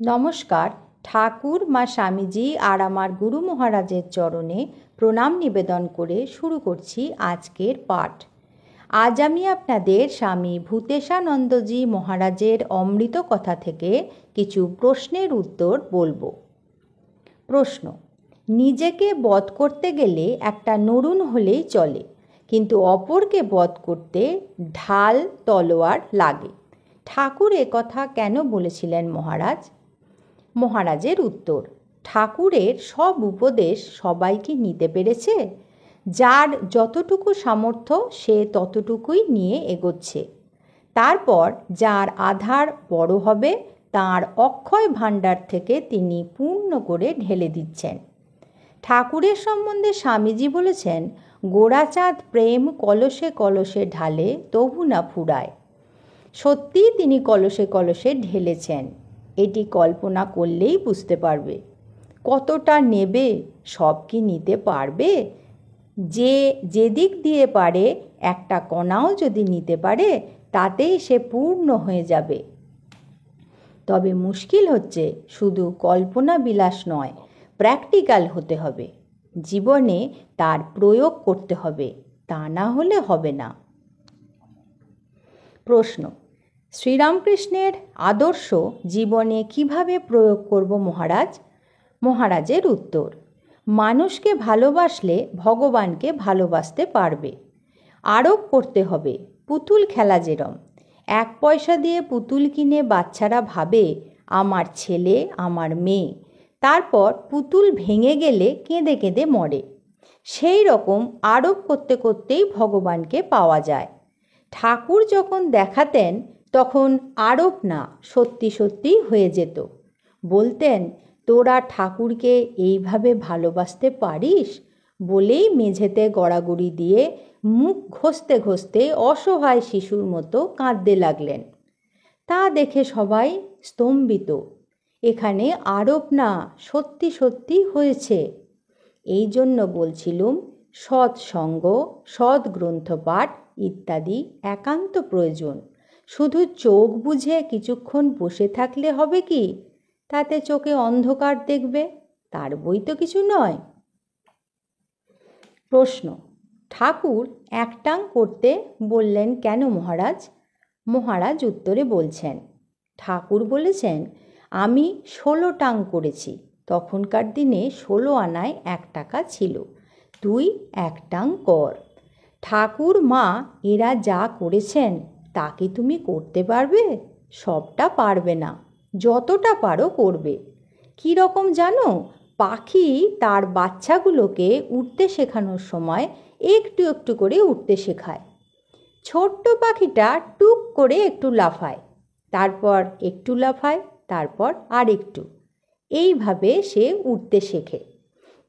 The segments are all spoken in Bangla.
নমস্কার। ঠাকুর মা স্বামীজি আর আমার গুরু মহারাজের চরণে প্রণাম নিবেদন করে শুরু করছি আজকের পাঠ। আজ আমি আপনাদের স্বামী ভূতেশানন্দজি মহারাজের অমৃত কথা থেকে কিছু প্রশ্নের উত্তর বলবো। প্রশ্ন: নিজেকে বধ করতে গেলে একটা নরুন হলেই চলে, কিন্তু অপরকে বধ করতে ঢাল তলোয়ার লাগে। ঠাকুর একথা কেন বলেছিলেন মহারাজ? মহারাজের উত্তর: ঠাকুরের সব উপদেশ সবাইকে নিতে পেরেছে? যার যতটুকু সামর্থ্য সে ততটুকুই নিয়ে এগোচ্ছে। তারপর যার আধার বড় হবে তার অক্ষয় ভাণ্ডার থেকে তিনি পূর্ণ করে ঢেলে দিচ্ছেন। ঠাকুরের সম্বন্ধে স্বামীজি বলেছেন, গোড়াচাঁদ প্রেম কলসে কলসে ঢালে তবু না ফুরায়। সত্যিই তিনি কলসে কলসে ঢেলেছেন। এটি কল্পনা করলেই বুঝতে পারবে। কতটা নেবে, সব কি নিতে পারবে? যে যেদিক দিয়ে পারে একটা কণাও যদি নিতে পারে তাতেই সে পূর্ণ হয়ে যাবে। তবে মুশকিল হচ্ছে শুধু কল্পনা বিলাস নয়, প্র্যাকটিক্যাল হতে হবে। জীবনে তার প্রয়োগ করতে হবে, তা না হলে হবে না। প্রশ্ন: শ্রীরামকৃষ্ণের আদর্শ জীবনে কিভাবে প্রয়োগ করব মহারাজ? মহারাজের উত্তর: মানুষকে ভালোবাসলে ভগবানকে ভালোবাসতে পারবে। আরোপ করতে হবে, পুতুল খেলা যেরম। 1 পয়সা দিয়ে পুতুল কিনে বাচ্চারা ভাবে আমার ছেলে, আমার মেয়ে। তারপর পুতুল ভেঙে গেলে কেঁদে কেঁদে মরে। সেই রকম আরোপ করতে করতেই ভগবানকে পাওয়া যায়। ঠাকুর যখন দেখাতেন তখন আরোপ না, সত্যি সত্যি হয়ে যেত। বলতেন, তোরা ঠাকুরকে এইভাবে ভালোবাসতে পারিস? বলেই মেঝেতে গড়াগড়ি দিয়ে মুখ ঘষতে ঘষতে অসহায় শিশুর মতো কাঁদতে লাগলেন। তা দেখে সবাই স্তম্ভিত। এখানে আরোপ না, সত্যি সত্যি হয়েছে। এই জন্য বলছিলুম, সৎসঙ্গ, সৎ গ্রন্থপাঠ ইত্যাদি একান্ত প্রয়োজন। শুধু চোখ বুঝে কিছুক্ষণ বসে থাকলে হবে কি? তাতে চোখে অন্ধকার দেখবে, তার বই তো কিছু নয়। প্রশ্ন: ঠাকুর একটাং করতে বললেন কেন মহারাজ? মহারাজ উত্তরে বলছেন, ঠাকুর বলেছেন, আমি 16 টাং করেছি। তখনকার দিনে 16 আনায় 1 টাকা ছিল। তুই 1 টাং কর। ঠাকুর মা এরা যা করেছেন তা কি তুমি করতে পারবে? সবটা পারবে না, যতটা পারো করবে। কী রকম জানো? পাখি তার বাচ্চাগুলোকে উঠতে শেখানোর সময় একটু একটু করে উঠতে শেখায়। ছোট্ট পাখিটা টুক করে একটু লাফায়, তারপর একটু লাফায়, তারপর আর একটু। এইভাবে সে উঠতে শেখে।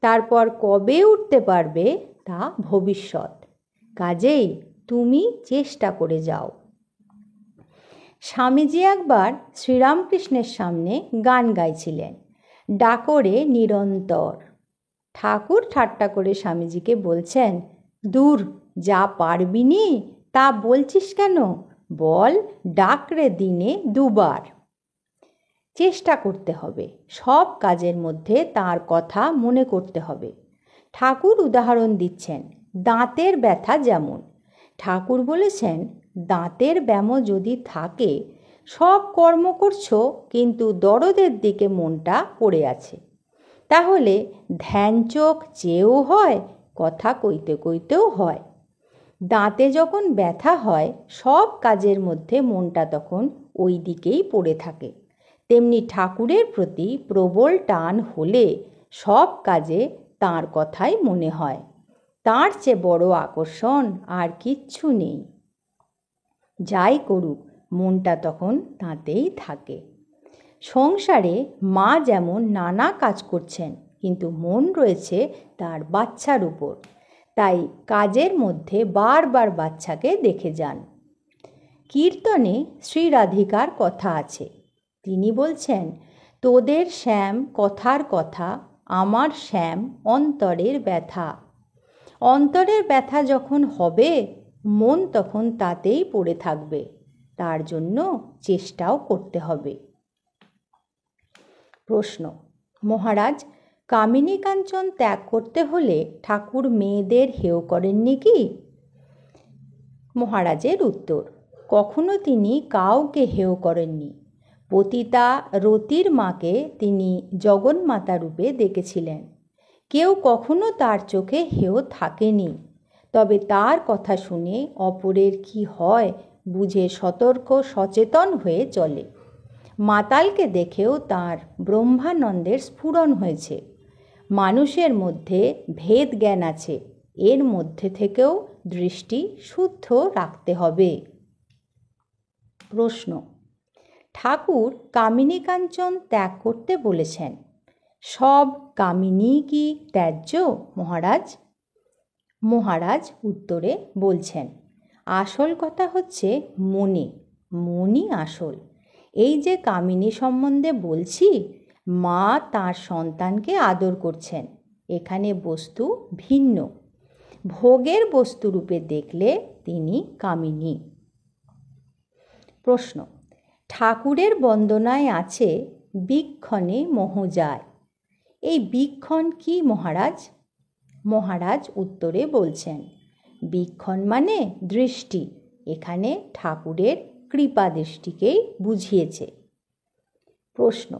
তারপর কবে উঠতে পারবে তা ভবিষ্যৎ। কাজেই তুমি চেষ্টা করে যাও। স্বামীজি একবার শ্রীরামকৃষ্ণের সামনে গান গাইছিলেন, ডাকরে নিরন্তর। ঠাকুর ঠাট্টা করে স্বামীজিকে বলছেন, দূর, যা পারবি নি তা বলছিস কেন? বল, ডাকরে দিনে 2 বার। চেষ্টা করতে হবে, সব কাজের মধ্যে তার কথা মনে করতে হবে। ঠাকুর উদাহরণ দিচ্ছেন, দাঁতের ব্যথা যেমন। ঠাকুর বলেছেন, দাঁতের ব্যামো যদি থাকে, সব কর্ম করছো কিন্তু দরদের দিকে মনটা পড়ে আছে, তাহলে ধ্যান চোখ চেয়েও হয়, কথা কইতে কইতেও হয়। দাঁতে যখন ব্যথা হয় সব কাজের মধ্যে মনটা তখন ওই দিকেই পড়ে থাকে। তেমনি ঠাকুরের প্রতি প্রবল টান হলে সব কাজে তাঁর কথাই মনে হয়। তাঁর চেয়ে বড় আকর্ষণ আর কিচ্ছু নেই। যাই করুক মনটা তখন তাঁতেই থাকে। সংসারে মা যেমন নানা কাজ করছেন, কিন্তু মন রয়েছে তার বাচ্চার উপর। তাই কাজের মধ্যে বারবার বাচ্চাকে দেখে যান। কীর্তনে শ্রী রাধিকার কথা আছে। তিনি বলছেন, তোদের শ্যাম কথার কথা, আমার শ্যাম অন্তরের ব্যথা। অন্তরের ব্যথা যখন হবে মন তখন তাতেই পড়ে থাকবে। তার জন্য চেষ্টাও করতে হবে। প্রশ্ন, মহারাজ, কামিনী কাঞ্চন ত্যাগ করতে হলে ঠাকুর মেয়েদের হেয় করেননি কি? মহারাজের উত্তর, কখনো তিনি কাউকে হেয় করেননি। পতিতা রতির মাকে তিনি জগন্মাতা রূপে দেখেছিলেন। কেউ কখনো তার চোখে হেয় থাকেনি। তবে তার কথা শুনে অপরের কি হয় বুঝে সতর্ক সচেতন হয়ে চলে। মাতালকে দেখেও তার ব্রহ্মানন্দের স্ফুরণ হয়েছে। মানুষের মধ্যে ভেদ জ্ঞান আছে, এর মধ্যে থেকেও দৃষ্টি শুদ্ধ রাখতে হবে। প্রশ্ন, ঠাকুর কামিনী কাঞ্চন ত্যাগ করতে বলেছেন, সব কামিনী কি ত্যায্য মহারাজ? মহারাজ উত্তরে বলছেন, আসল কথা হচ্ছে মনই আসল। এই যে কামিনী সম্বন্ধে বলছি, মা তার সন্তানকে আদর করছেন, এখানে বস্তু ভিন্ন। ভোগের বস্তুরূপে দেখলে তিনি কামিনী। প্রশ্ন, ঠাকুরের বন্দনায় আছে বিক্ষণে মোহ যায়। এই বিক্ষণ কি মহারাজ? মহারাজ উত্তরে বলছেন, বিক্ষণ মানে দৃষ্টি। এখানে ঠাকুরের কৃপা দৃষ্টিকেই বুঝিয়েছে। প্রশ্ন,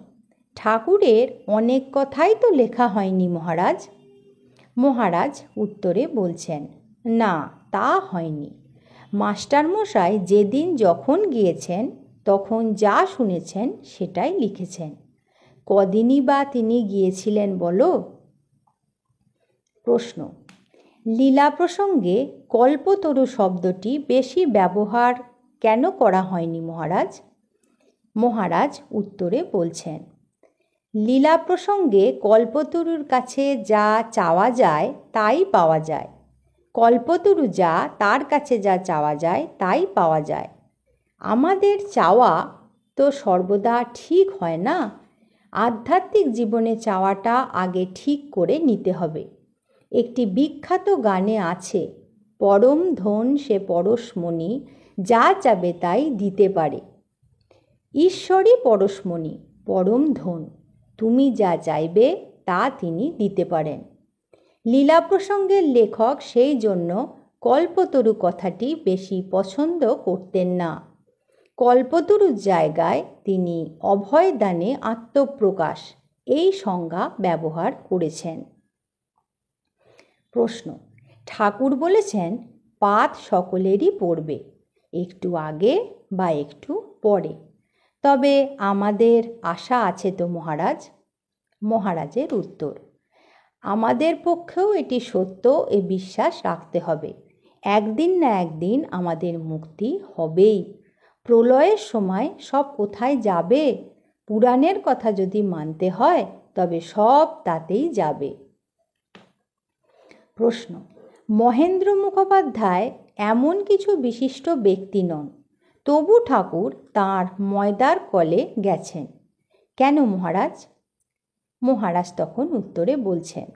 ঠাকুরের অনেক কথাই তো লেখা হয়নি মহারাজ? মহারাজ উত্তরে বলছেন, না, তা হয়নি। মাস্টারমশাই যেদিন যখন গিয়েছেন তখন যা শুনেছেন সেটাই লিখেছেন। কদিনই বা তিনি গিয়েছিলেন বলো? প্রশ্ন, লীলা প্রসঙ্গে কল্পতরু শব্দটি বেশি ব্যবহার কেন করা হয়নি মহারাজ? মহারাজ উত্তরে বলছেন, লীলা প্রসঙ্গে কল্পতরুর কাছে যা চাওয়া যায় তাই পাওয়া যায়। কল্পতরু যা, তার কাছে যা চাওয়া যায় তাই পাওয়া যায়। আমাদের চাওয়া তো সর্বদা ঠিক হয় না। আধ্যাত্মিক জীবনে চাওয়াটা আগে ঠিক করে নিতে হবে। একটি বিখ্যাত গানে আছে, পরম ধন সে পরশমণি, যা চাবে তাই দিতে পারে। ঈশ্বরই পরশমণি, পরম ধন। তুমি যা চাইবে তা তিনি দিতে পারেন। লীলা প্রসঙ্গের লেখক সেই জন্য কল্পতরু কথাটি বেশি পছন্দ করতেন না। কল্পতরুর জায়গায় তিনি অভয়দানে আত্মপ্রকাশ এই সংজ্ঞা ব্যবহার করেছেন। প্রশ্ন, ঠাকুর বলেছেন পাত সকলেরই পড়বে, একটু আগে বা একটু পরে। তবে আমাদের আশা আছে তো মহারাজ? মহারাজের উত্তর, আমাদের পক্ষেও এটি সত্য এ বিশ্বাস রাখতে হবে। একদিন না একদিন আমাদের মুক্তি হবেই। প্রলয়ের সময় সব কোথায় যাবে? পুরাণের কথা যদি মানতে হয় তবে সব তাতেই যাবে। প্রশ্ন, মহেন্দ্র মুখোপাধ্যায় এমন কিছু বিশিষ্ট ব্যক্তি নন, তবু ঠাকুর তাঁর ময়দার কলে গেছেন কেন মহারাজ? মহারাজ তখন উত্তরে বলছেন,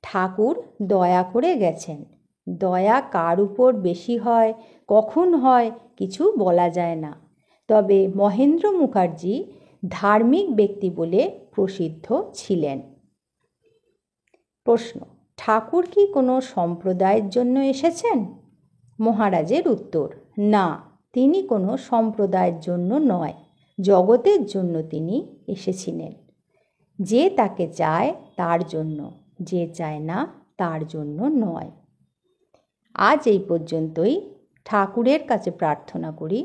ঠাকুর দয়া করে গেছেন। দয়া কার উপর বেশি হয়, কখন হয়, কিছু বলা যায় না। তবে মহেন্দ্র মুখার্জি ধার্মিক ব্যক্তি বলে প্রসিদ্ধ ছিলেন। প্রশ্ন, ঠাকুর কি কোনো সম্প্রদায়ের জন্য এসেছেন? মহারাজের উত্তর, না, তিনি কোনো সম্প্রদায়ের জন্য নয়, জগতের জন্য তিনি এসেছিলেন। যে তাকে চায় তার জন্য, যে চায় না তার জন্য নয়। আজ এই পর্যন্তই। ঠাকুরের কাছে প্রার্থনা করি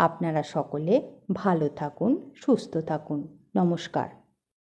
আপনারা সকলে ভালো থাকুন, সুস্থ থাকুন। নমস্কার।